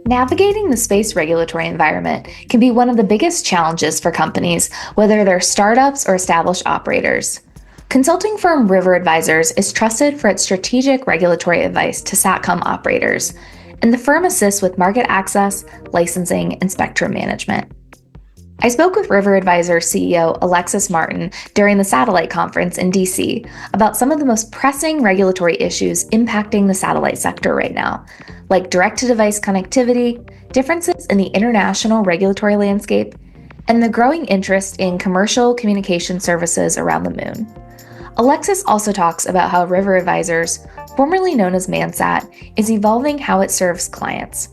Navigating the space regulatory environment can be one of the biggest challenges for companies, whether they're startups or established operators. Consulting firm River Advisors is trusted for its strategic regulatory advice to satcom operators, and the firm assists with market access, licensing, and spectrum management. I spoke with River Advisors CEO Alexis Martin during the satellite conference in DC about some of the most pressing regulatory issues impacting the satellite sector right now, like direct-to-device connectivity, differences in the international regulatory landscape, and the growing interest in commercial communication services around the moon. Alexis also talks about how River Advisors, formerly known as ManSat, is evolving how it serves clients.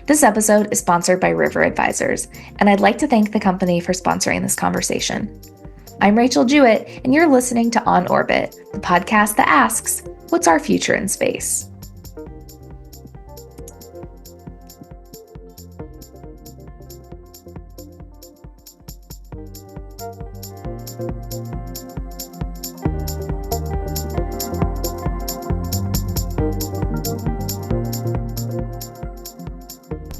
This episode is sponsored by River Advisors, and I'd like to thank the company for sponsoring this conversation. I'm Rachel Jewett, and you're listening to On Orbit, the podcast that asks, what's our future in space?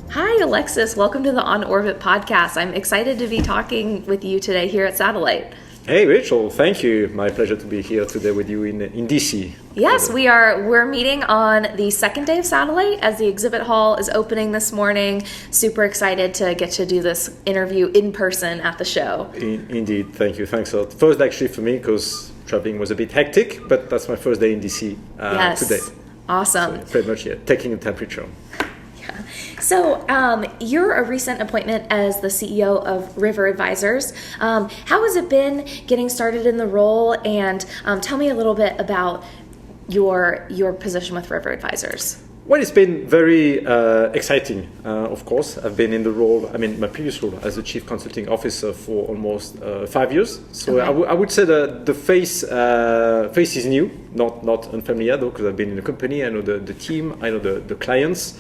Hi, Alexis. Welcome to the On Orbit podcast. I'm excited to be talking with you today here at Satellite. Hey, Rachel. Thank you. My pleasure to be here today with you in DC. Yes, we're meeting on the second day of Satellite as the exhibit hall is opening this morning. Super excited to get to do this interview in person at the show. Indeed. Thank you. Thanks a lot. First, actually, for me, because traveling was a bit hectic, but that's my first day in DC today. Awesome. So pretty much, taking the temperature. So you're a recent appointment as the CEO of River Advisors. How has it been getting started in the role? And tell me a little bit about your position with River Advisors. Well, it's been very exciting, of course. I've been in the role, my previous role as a Chief Consulting Officer for almost 5 years. So okay. I would say that the face is new, not unfamiliar though, because I've been in the company, I know the team, I know the clients.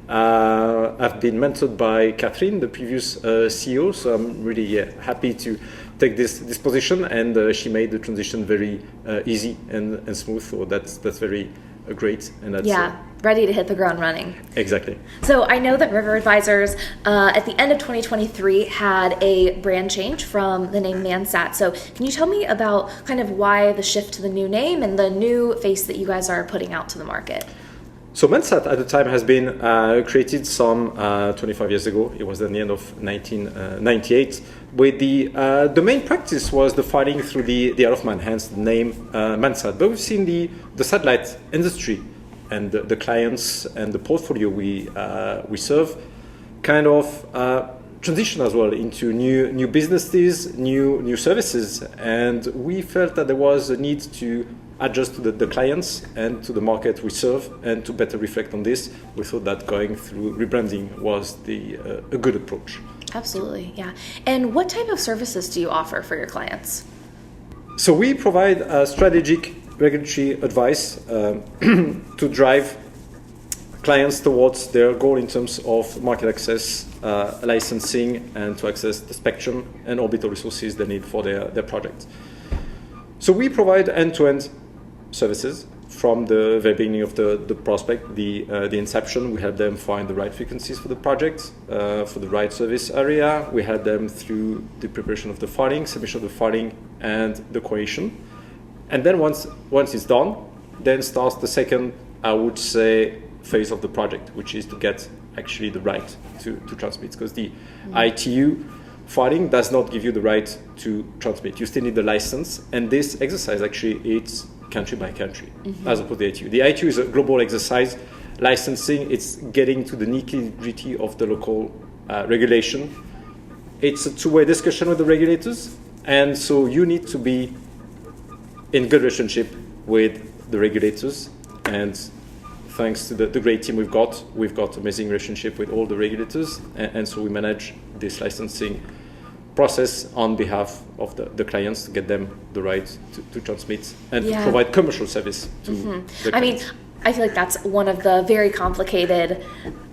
I've been mentored by Catherine, the previous CEO, so I'm really happy to take this position, and she made the transition very easy and smooth. So that's very great, and that's ready to hit the ground running. Exactly. So I know that River Advisors at the end of 2023 had a brand change from the name ManSat. So can you tell me about kind of why the shift to the new name and the new face that you guys are putting out to the market? So ManSat at the time has been created some 25 years ago. It was at the end of 1998. With the main practice was the fighting through the Isle of Man, hence the name ManSat. But we've seen the satellite industry and the clients and the portfolio we serve kind of transition as well into new businesses, new services, and we felt that there was a need to adjust to the clients and to the market we serve, and to better reflect on this, we thought that going through rebranding was a good approach. Absolutely, yeah. And what type of services do you offer for your clients? So we provide strategic regulatory advice to drive clients towards their goal in terms of market access, licensing, and to access the spectrum and orbital resources they need for their project. So we provide end-to-end services from the very beginning of the prospect, the inception. We help them find the right frequencies for the project, for the right service area. We help them through the preparation of the filing, submission of the filing, and the creation. And then once it's done, then starts the second, I would say, phase of the project, which is to get actually the right to transmit, because the ITU filing does not give you the right to transmit. You still need the license, and this exercise actually it's country by country, as opposed to the ITU. The ITU is a global exercise. Licensing, it's getting to the nitty-gritty of the local regulation. It's a two-way discussion with the regulators, and so you need to be in good relationship with the regulators, and thanks to the great team we've got amazing relationship with all the regulators, and so we manage this licensing process on behalf of the clients to get them the right to transmit and to provide commercial service to the clients. I feel like that's one of the very complicated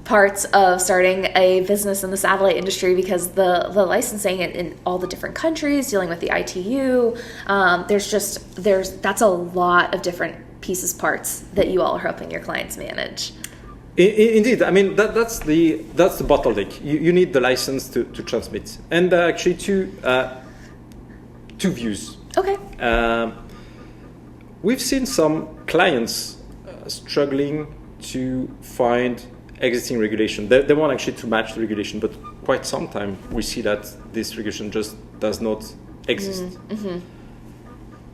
parts of starting a business in the satellite industry, because the licensing in all the different countries, dealing with the ITU, that's a lot of different pieces, parts that you all are helping your clients manage? Indeed, I mean that's the bottleneck. You need the license to transmit, and actually two views. Okay. We've seen some clients struggling to find existing regulation. They want actually to match the regulation, but quite sometimes we see that this regulation just does not exist. Mm-hmm.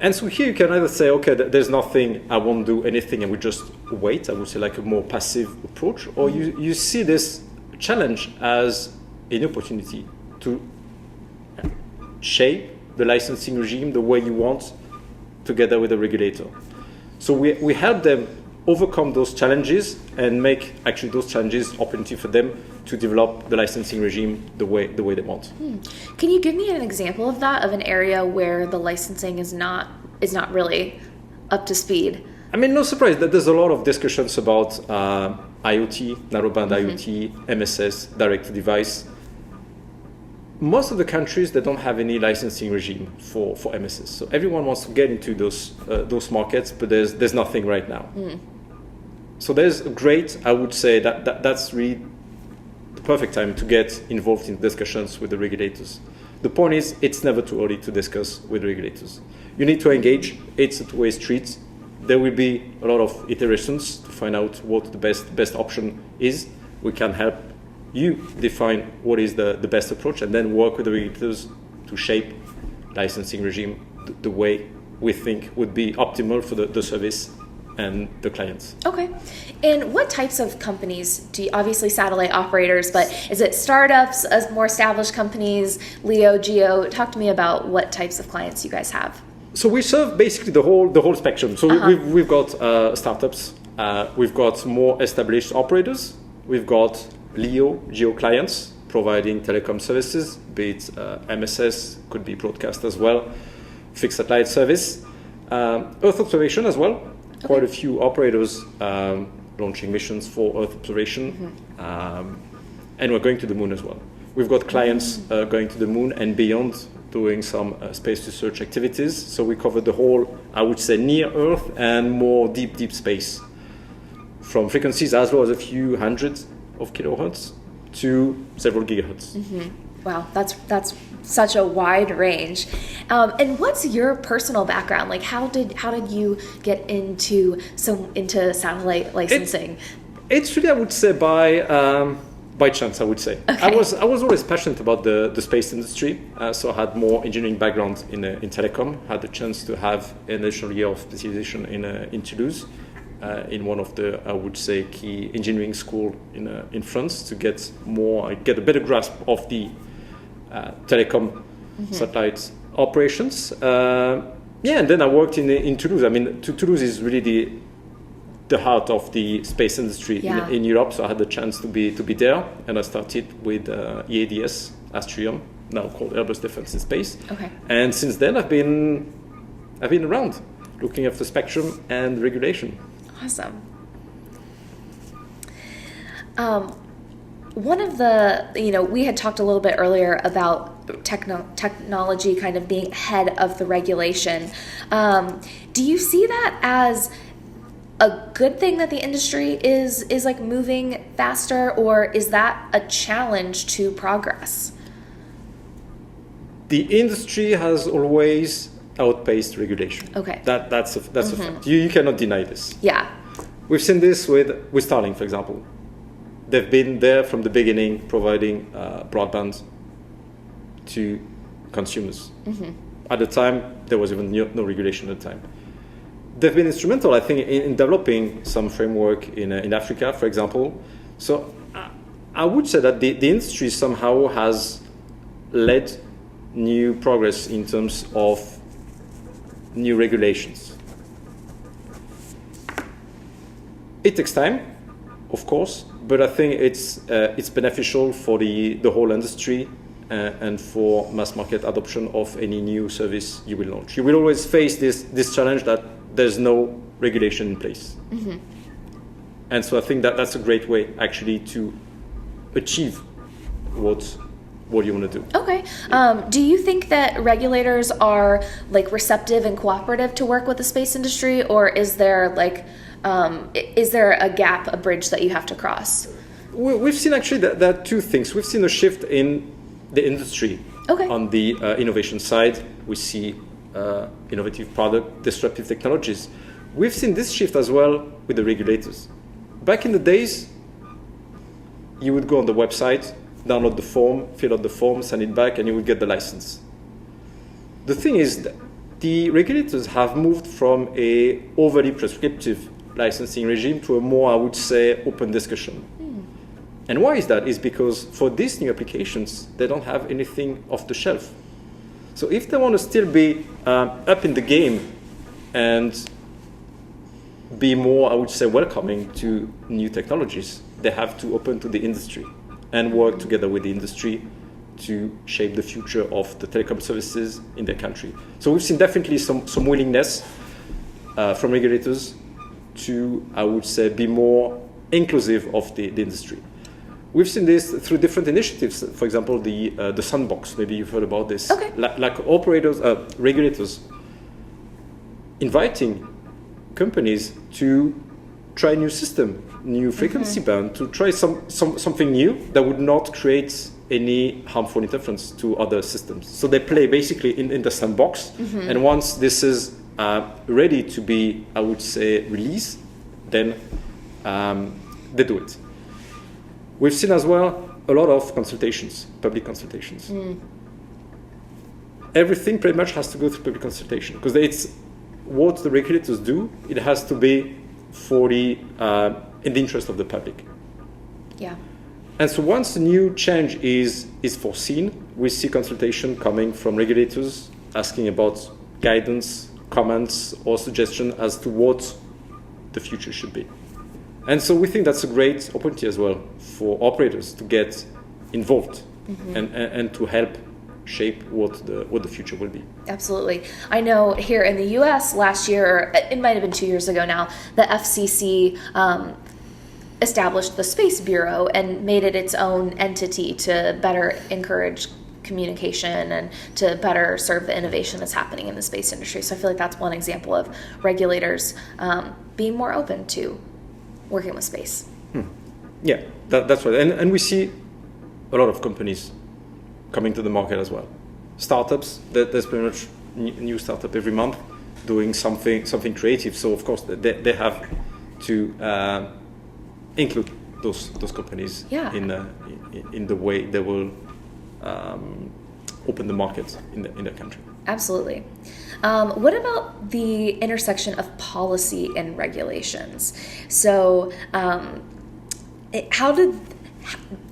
And so here you can either say, okay, there's nothing, I won't do anything, and we just wait. I would say like a more passive approach. Or you see this challenge as an opportunity to shape the licensing regime the way you want together with the regulator. So we help them overcome those challenges and make actually those challenges opportunity for them to develop the licensing regime the way they want. Can you give me an example of that, of an area where the licensing is not really up to speed? I mean, no surprise that there's a lot of discussions about IoT, narrowband IoT, MSS, direct-to-device. Most of the countries, they don't have any licensing regime for MSS. So everyone wants to get into those markets, but there's nothing right now. So there's a great, I would say that's really the perfect time to get involved in discussions with the regulators. The point is, it's never too early to discuss with regulators. You need to engage. It's a two-way street. There will be a lot of iterations to find out what the best option is. We can help you define what is the best approach, and then work with the regulators to shape licensing regime the way we think would be optimal for the service and the clients. Okay. And what types of companies do you, obviously satellite operators, but is it startups, more established companies, LEO, GEO? Talk to me about what types of clients you guys have. So we serve basically the whole spectrum. So we've got startups, we've got more established operators, we've got LEO, GEO clients providing telecom services, be it MSS, could be broadcast as well, fixed satellite service, Earth observation as well. Okay. Quite a few operators launching missions for Earth observation, and we're going to the moon as well. We've got clients going to the moon and beyond, doing some space research activities. So we cover the whole, I would say, near Earth and more deep space, from frequencies as low as a few hundreds of kilohertz to several gigahertz. Wow, that's such a wide range. And what's your personal background? Like, how did you get into satellite licensing? It's really, I would say, by chance. I would say. Okay. I was always passionate about the space industry, so I had more engineering background in telecom. Had the chance to have an additional year of specialization in Toulouse, in one of the, I would say, key engineering school in France, to get a better grasp of the telecom satellite operations. And then I worked in Toulouse. I mean, Toulouse is really the heart of the space industry in Europe. So I had the chance to be there, and I started with EADS, Astrium, now called Airbus Defence and Space. Okay. And since then, I've been around, looking after spectrum and regulation. Awesome. One of the, we had talked a little bit earlier about technology kind of being ahead of the regulation. Do you see that as a good thing that the industry is like moving faster, or is that a challenge to progress? The industry has always outpaced regulation. Okay. That's a fact. You cannot deny this. Yeah. We've seen this with Starlink, for example. They've been there from the beginning, providing broadband to consumers. At the time, there was even no regulation at the time. They've been instrumental, I think, in developing some framework in Africa, for example. So I would say that the industry somehow has led new progress in terms of new regulations. It takes time, of course, but I think it's beneficial for the whole industry and for mass market adoption of any new service you will launch. You will always face this challenge that there's no regulation in place. And so I think that's a great way actually to achieve what what you want to do. Okay. Do you think that regulators are like receptive and cooperative to work with the space industry, or is there a gap, a bridge that you have to cross? We've seen actually that two things. We've seen a shift in the industry. Okay. On the innovation side, we see innovative product, disruptive technologies. We've seen this shift as well with the regulators. Back in the days, you would go on the website, download the form, fill out the form, send it back, and you would get the license. The thing is that the regulators have moved from a overly prescriptive licensing regime to a more, I would say, open discussion. And why is that? Is because for these new applications, they don't have anything off the shelf. So if they want to still be up in the game and be more, I would say, welcoming to new technologies, they have to open to the industry and work together with the industry to shape the future of the telecom services in their country. So we've seen definitely some willingness from regulators to, I would say, be more inclusive of the industry. We've seen this through different initiatives. For example, the sandbox. Maybe you've heard about this. Okay. Like operators, regulators, inviting companies to try a new system, new frequency band, to try something new that would not create any harmful interference to other systems. So they play basically in the sandbox, and once this is ready to be, I would say, released, then they do it. We've seen as well a lot of consultations, public consultations. Everything pretty much has to go through public consultation because it's what the regulators do. It has to be for the in the interest of the public. Yeah. And so once a new change is foreseen, we see consultation coming from regulators asking about guidance, comments, or suggestion as to what the future should be. And so we think that's a great opportunity as well for operators to get involved and to help shape what the future will be. Absolutely. I know here in the US last year, it might have been 2 years ago now, the FCC established the Space Bureau and made it its own entity to better encourage communication and to better serve the innovation that's happening in the space industry. So I feel like that's one example of regulators being more open to working with space. Yeah, that's right. And we see a lot of companies coming to the market as well. Startups, there's pretty much new startup every month doing something creative. So of course they have to include those companies in the way they will open the market in their country. Absolutely. What about the intersection of policy and regulations? So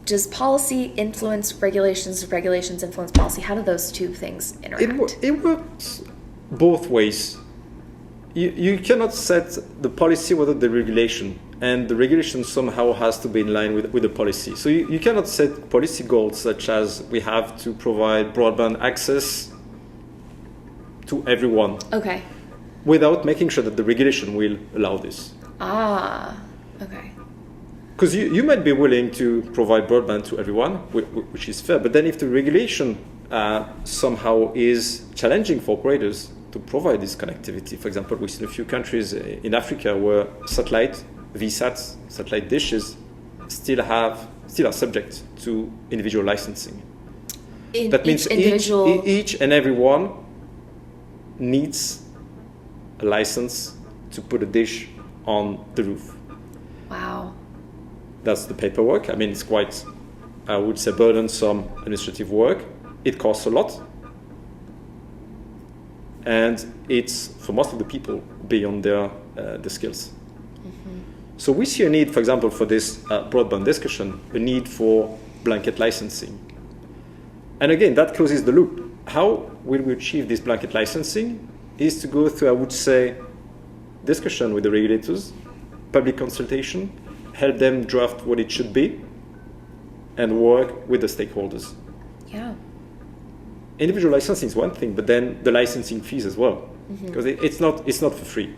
does policy influence regulations? Regulations influence policy? How do those two things interact? It works both ways. You cannot set the policy without the regulation, and the regulation somehow has to be in line with the policy. So you cannot set policy goals such as we have to provide broadband access to everyone. Okay. Without making sure that the regulation will allow this. Okay. Because you might be willing to provide broadband to everyone, which is fair, but then if the regulation somehow is challenging for operators to provide this connectivity, for example, we've seen a few countries in Africa where satellite VSATs, satellite dishes, still are subject to individual licensing. That means each and every one needs a license to put a dish on the roof. Wow. That's the paperwork. I mean, it's quite, I would say, burdensome administrative work. It costs a lot. And it's, for most of the people, beyond their skills. So we see a need, for example, for this broadband discussion, a need for blanket licensing. And again, that closes the loop. How will we achieve this blanket licensing is to go through, I would say, discussion with the regulators, public consultation, help them draft what it should be, and work with the stakeholders. Yeah. Individual licensing is one thing, but then the licensing fees as well, because it's not for free.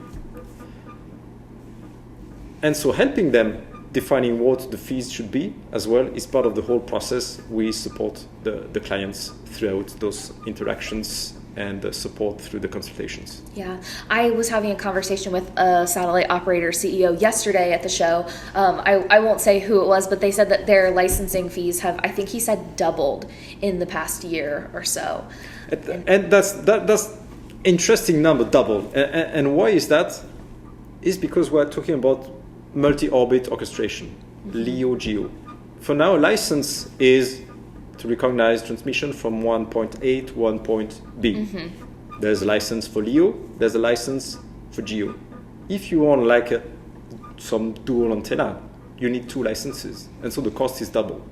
And so helping them defining what the fees should be as well is part of the whole process. We support the clients throughout those interactions and support through the consultations. Yeah, I was having a conversation with a satellite operator CEO yesterday at the show. I won't say who it was, but they said that their licensing fees have, I think he said, doubled in the past year or so. And that's interesting number, double. And why is that? Is because we're talking about multi-orbit orchestration, LEO, GEO. For now, a license is to recognize transmission from one point A to one point B. There's a license for LEO, there's a license for GEO. If you want some dual antenna, you need 2 licenses, and so the cost is double.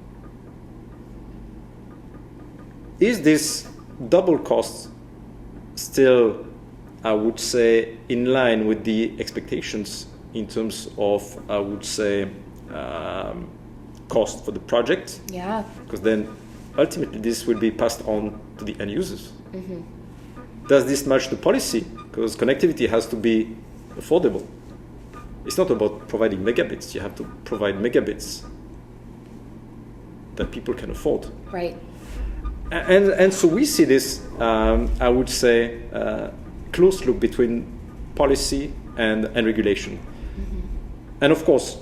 Is this double cost still, I would say, in line with the expectations in terms of, I would say, cost for the project? Yeah. Because then ultimately this will be passed on to the end users. Does this match the policy? Because connectivity has to be affordable. It's not about providing megabits. You have to provide megabits that people can afford. Right. And so we see this, I would say, close loop between policy and regulation. And of course,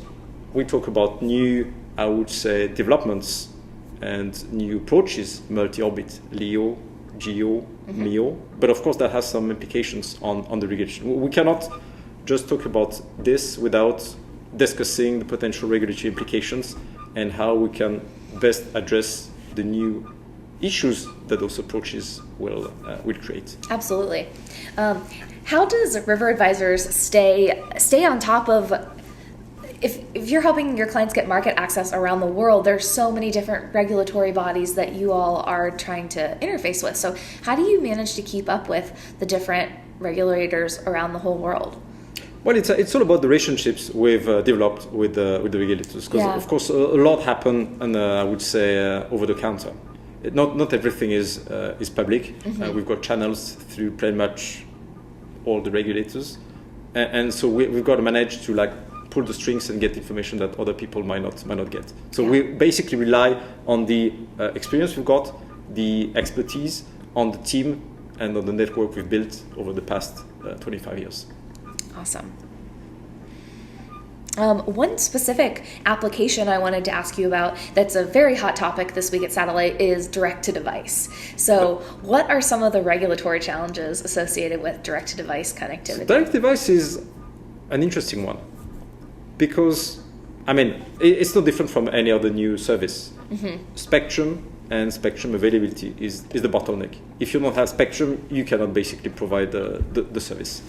we talk about new, I would say, developments and new approaches, multi-orbit, LEO, GEO, MEO. But of course, that has some implications on the regulation. We cannot just talk about this without discussing the potential regulatory implications and how we can best address the new issues that those approaches will create. Absolutely. How does River Advisors stay on top of, if you're helping your clients get market access around the world, there's so many different regulatory bodies that you all are trying to interface with. So how do you manage to keep up with the different regulators around the whole world? Well, it's all about the relationships we've developed with the regulators. Because of course, a lot happen, and I would say over the counter. Not everything is public. We've got channels through pretty much all the regulators, and so we've got to manage to pull the strings and get information that other people might not get. So we basically rely on the experience we've got, the expertise, on the team, and on the network we've built over the past 25 years. Awesome. One specific application I wanted to ask you about that's a very hot topic this week at Satellite is direct-to-device. So what are some of the regulatory challenges associated with direct-to-device connectivity? So direct-to-device is an interesting one because, it's no different from any other new service. Spectrum and spectrum availability is the bottleneck. If you don't have spectrum, you cannot basically provide the service.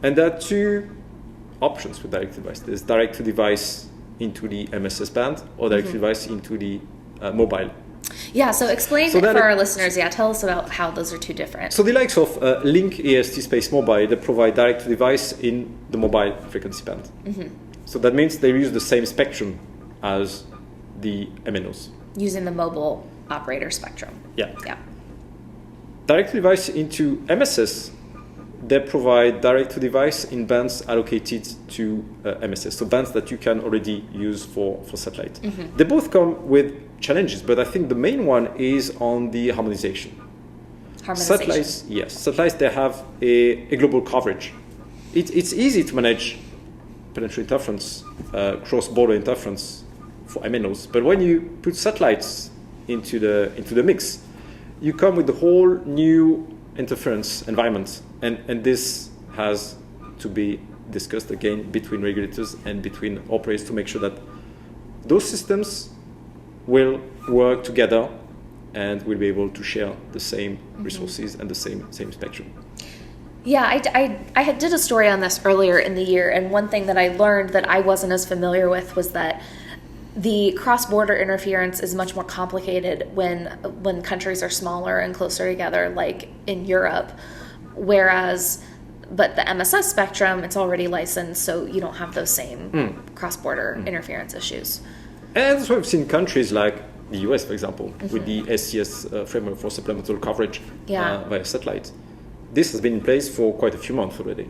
And there are 2 options with direct-to-device. There's direct-to-device into the MSS band or direct-to-device into the mobile. Yeah, so explain for our listeners, tell us about how those are 2 different. So the likes of Link, AST Space Mobile, they provide direct-to-device in the mobile frequency band. So that means they use the same spectrum as the MNOs. Using the mobile operator spectrum. Yeah. Direct-to-device into MSS, they provide direct-to-device in bands allocated to MSS, so bands that you can already use for satellite. They both come with challenges, but I think the main one is on the harmonization. Satellites, they have a global coverage. It's easy to manage potential interference, cross-border interference for MNOs, but when you put satellites into the mix, you come with the whole new interference environment, and this has to be discussed again between regulators and between operators to make sure that those systems will work together and will be able to share the same resources and the same spectrum. Yeah, I did a story on this earlier in the year, and one thing that I learned that I wasn't as familiar with was that the cross-border interference is much more complicated when countries are smaller and closer together, like in Europe, but the MSS spectrum, it's already licensed, so you don't have those same cross-border interference issues. And that's why we've seen countries like the US, for example, with the SCS framework for supplemental coverage via satellite. This has been in place for quite a few months already.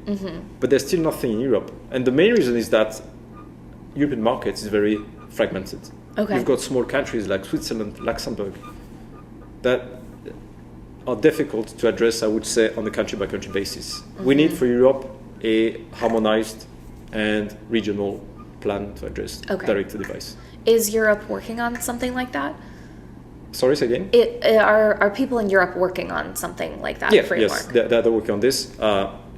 But there's still nothing in Europe. And the main reason is that European market is very fragmented. Okay. You've got small countries like Switzerland, Luxembourg, that are difficult to address, I would say, on a country-by-country basis. We need for Europe a harmonized and regional plan to address direct-to-device. Is Europe working on something like that? Sorry, say again? Are people in Europe working on something like that framework? Yes, they're working on this.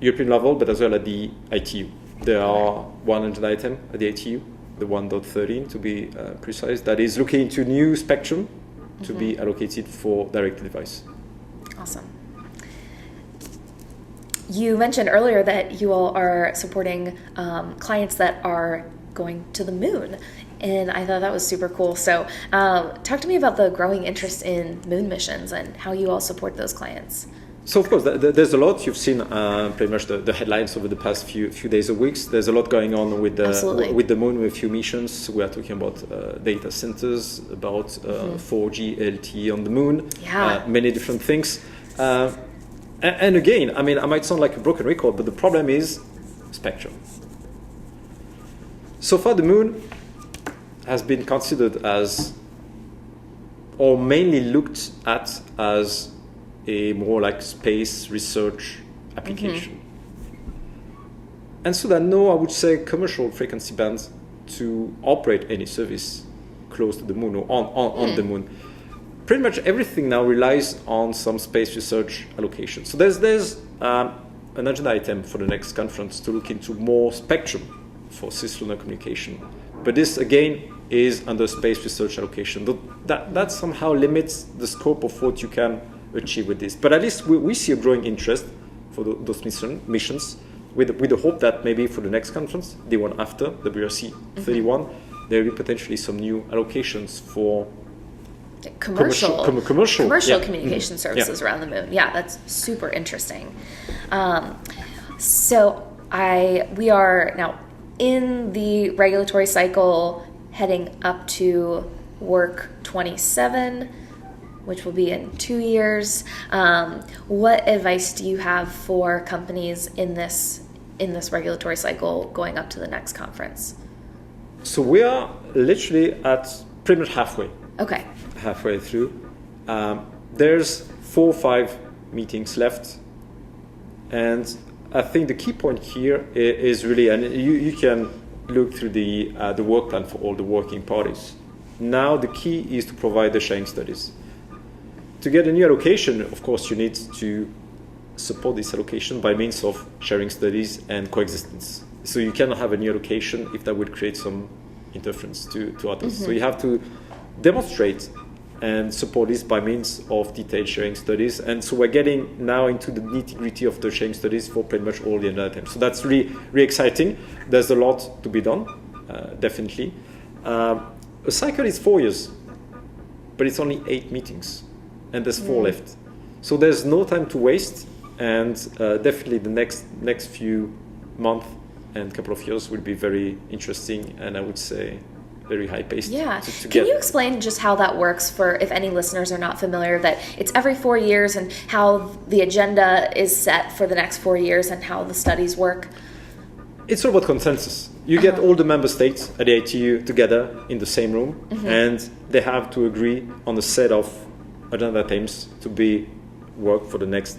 European level, but as well at the ITU. There are 100 items at the ITU, the 1.13 to be precise, that is looking into new spectrum to be allocated for direct-to-device. Awesome. You mentioned earlier that you all are supporting clients that are going to the moon, and I thought that was super cool. So talk to me about the growing interest in moon missions and how you all support those clients. So of course, there's a lot. You've seen pretty much the headlines over the past few days or weeks. There's a lot going on with the moon, with a few missions. We are talking about data centers, about 4G LTE on the moon, many different things. And again, I mean, I might sound like a broken record, but the problem is spectrum. So far, the moon has been considered as, or mainly looked at as, a more like space research application. And so there are no, I would say, commercial frequency bands to operate any service close to the moon or on the moon. Pretty much everything now relies on some space research allocation. So there's an agenda item for the next conference to look into more spectrum for cislunar communication. But this, again, is under space research allocation. That somehow limits the scope of what you can achieve with this. But at least we see a growing interest for those missions with the hope that maybe for the next conference, the one after, WRC 31, there will be potentially some new allocations for commercial communication services around the moon. Yeah, that's super interesting. So we are now in the regulatory cycle heading up to Work 27, which will be in 2 years. What advice do you have for companies in this regulatory cycle going up to the next conference? So we are literally at pretty much halfway. Okay. Halfway through. There's 4 or 5 meetings left. And I think the key point here is really, and you can look through the work plan for all the working parties. Now the key is to provide the sharing studies. To get a new allocation, of course, you need to support this allocation by means of sharing studies and coexistence. So you cannot have a new allocation if that would create some interference to others. So you have to demonstrate and support this by means of detailed sharing studies. And so we're getting now into the nitty-gritty of the sharing studies for pretty much all the agenda items. So that's really, really exciting. There's a lot to be done, definitely. A cycle is 4 years, but it's only 8 meetings. And there's 4 left. So there's no time to waste, and definitely the next few months and couple of years will be very interesting, and I would say very high-paced. Yeah. Can you explain just how that works for, if any listeners are not familiar, that it's every 4 years and how the agenda is set for the next 4 years and how the studies work? It's all about consensus. You get all the member states at the ITU together in the same room, and they have to agree on a set of agenda items to be worked for the next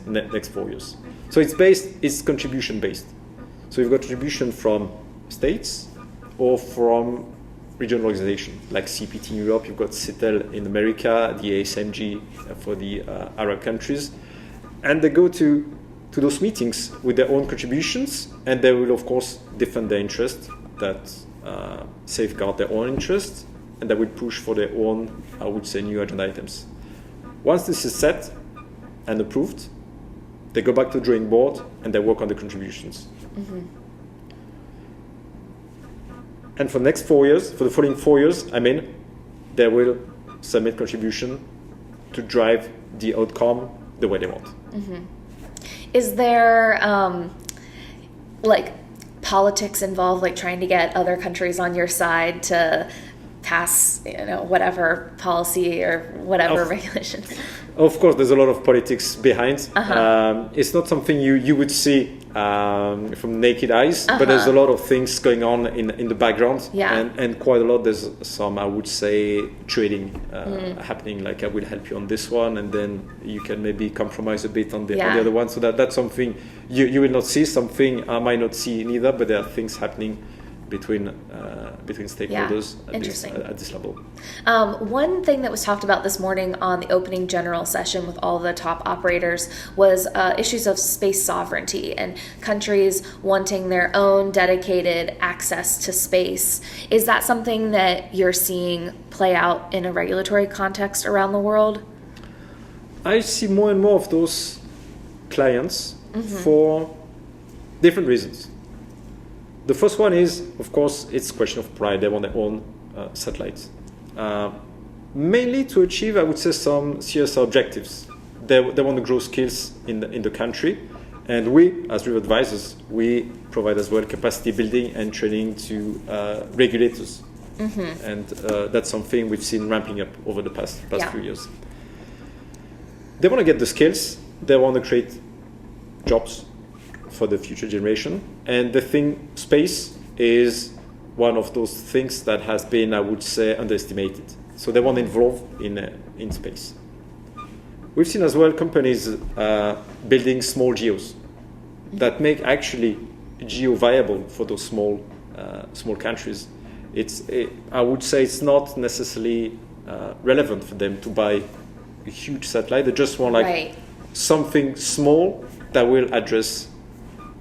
4 years. So it's contribution based. So you've got contribution from states or from regional organizations like CPT in Europe, you've got CETEL in America, the ASMG for the Arab countries, and they go to those meetings with their own contributions, and they will of course defend their interest, that safeguard their own interest, and they will push for their own, I would say, new agenda items. Once this is set and approved, they go back to the drawing board and they work on the contributions. And for the next 4 years, for the following 4 years, they will submit contribution to drive the outcome the way they want. Is there politics involved, like trying to get other countries on your side to pass, whatever policy or whatever regulation? Of course, there's a lot of politics behind. It's not something you would see from naked eyes, but there's a lot of things going on in the background, and quite a lot. There's some, I would say, trading happening. Like, I will help you on this one, and then you can maybe compromise a bit on the other one. So that's something you will not see. Something I might not see neither, but there are things happening between stakeholders at this level. One thing that was talked about this morning on the opening general session with all the top operators was issues of space sovereignty and countries wanting their own dedicated access to space. Is that something that you're seeing play out in a regulatory context around the world? I see more and more of those clients for different reasons. The first one is, of course, it's a question of pride. They want their own satellites. Mainly to achieve, I would say, some CSR objectives. They want to grow skills in the country. And we, as river advisors, we provide as well capacity building and training to regulators. And that's something we've seen ramping up over the past few years. They want to get the skills. They want to create jobs for the future generation, and the thing, space is one of those things that has been, I would say, underestimated. So they want to involve in space. We've seen as well companies building small geos that make actually geo viable for those small countries. I would say it's not necessarily relevant for them to buy a huge satellite. They just want something small that will address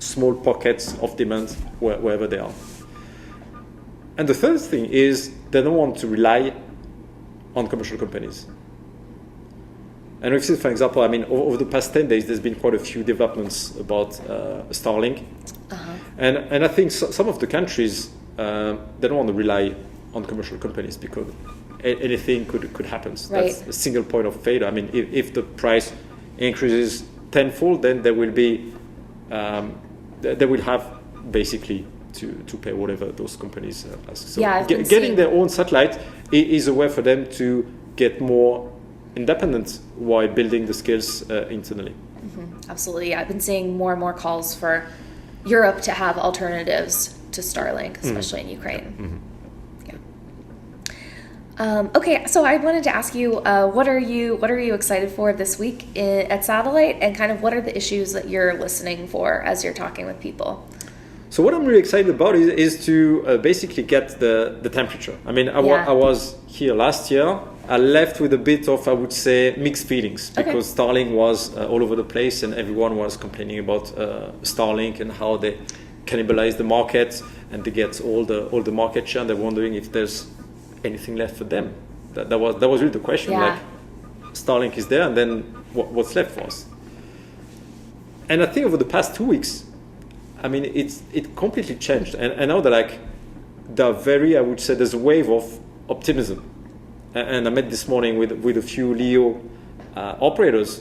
small pockets of demand wherever they are. And the third thing is they don't want to rely on commercial companies. And we've seen, for example, over the past 10 days, there's been quite a few developments about Starlink. And I think some of the countries, they don't want to rely on commercial companies because anything could happen. That's a single point of failure. If the price increases tenfold, then there will be they will have basically to pay whatever those companies ask. So getting their own satellite is a way for them to get more independent while building the skills internally. Absolutely. I've been seeing more and more calls for Europe to have alternatives to Starlink, especially in Ukraine. Okay, so I wanted to ask you, what are you excited for this week at Satellite, and kind of what are the issues that you're listening for as you're talking with people? So what I'm really excited about is to basically get the temperature. I was here last year. I left with a bit of, I would say, mixed feelings because Starlink was all over the place and everyone was complaining about Starlink and how they cannibalize the market and they get all the market share. And they're wondering if there's anything left for them. That was really the question. Like, Starlink is there, and then what's left for us? And I think over the past 2 weeks, it completely changed. And now that I would say there's a wave of optimism. And I met this morning with a few LEO operators,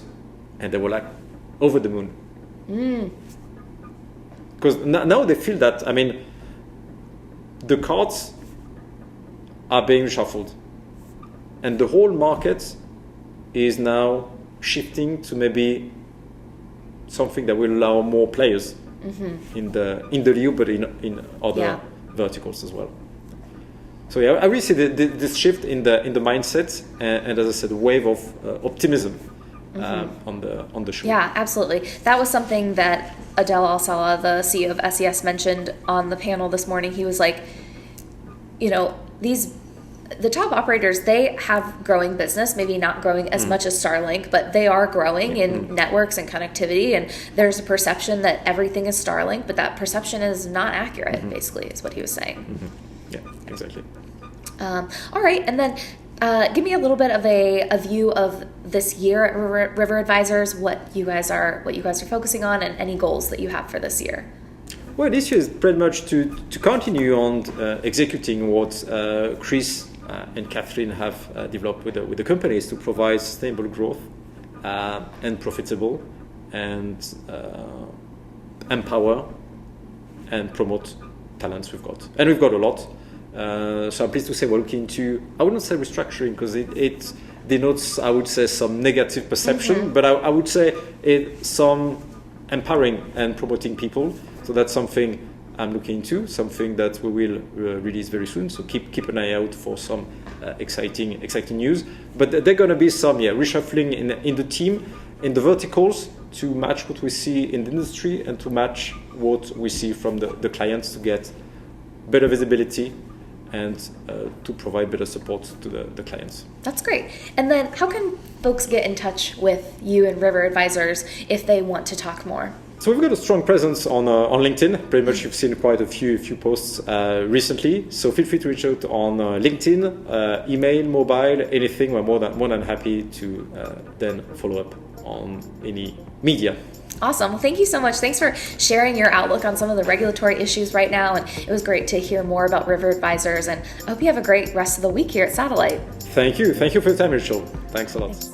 and they were over the moon. Because now they feel that the cards are being reshuffled, and the whole market is now shifting to maybe something that will allow more players in the LEO, but in other verticals as well. So I really see this shift in the mindset, and as I said, a wave of optimism on the show. Yeah, absolutely. That was something that Adel Al-Salah, the CEO of SES, mentioned on the panel this morning. He was like, the top operators, they have growing business, maybe not growing as much as Starlink, but they are growing in networks and connectivity, and there's a perception that everything is Starlink, but that perception is not accurate, basically, is what he was saying. Yeah, exactly. All right, and then give me a little bit of a view of this year at River Advisors, what you guys are focusing on, and any goals that you have for this year. Well, this year is pretty much to continue on executing what Chris and Catherine have developed with the companies to provide sustainable growth and profitable and empower and promote talents we've got. And we've got a lot. So I'm pleased to say we're looking to, I wouldn't say restructuring because denotes, I would say, some negative perception, but I would say it's some empowering and promoting people. So that's something I'm looking into, something that we will release very soon. So keep an eye out for some exciting news. But there are going to be some reshuffling in the team, in the verticals, to match what we see in the industry and to match what we see from the clients, to get better visibility and to provide better support to the clients. That's great. And then how can folks get in touch with you and River Advisors if they want to talk more? So we've got a strong presence on LinkedIn. Pretty much you've seen quite a few posts recently. So feel free to reach out on LinkedIn, email, mobile, anything. We're more than happy to then follow up on any media. Awesome. Well, thank you so much. Thanks for sharing your outlook on some of the regulatory issues right now. And it was great to hear more about River Advisors. And I hope you have a great rest of the week here at Satellite. Thank you. Thank you for your time, Rachel. Thanks a lot. Thanks.